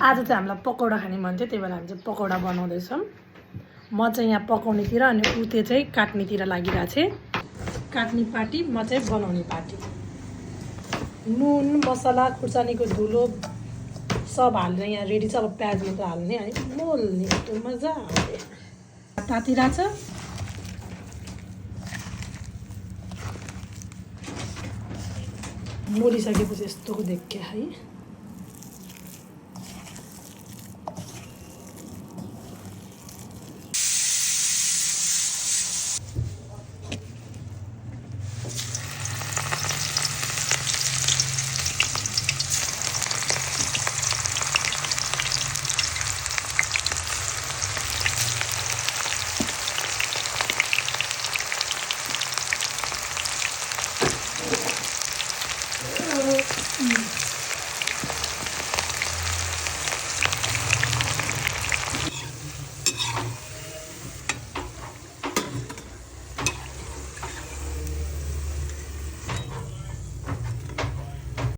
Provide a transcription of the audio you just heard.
आज चाहिँ हामीलाई पकौडा खाने मन थियो, त्यही भएर हामी चाहिँ पकौडा बनाउँदैछौँ। म चाहिँ यहाँ पकाउनेतिर अनि उते चाहिँ काट्नेतिर लागिरहेको छ। काट्ने पार्टी, म चाहिँ बनाउने पार्टी। नुन मसला खुर्सानीको धुलो सब हालेर यहाँ रेडी छ। अब प्याज मात्र हाल्ने है, मोल्ने त्यो मजा आउने। तातिरहेछ, मोलिसकेपछि यस्तो देखियो है।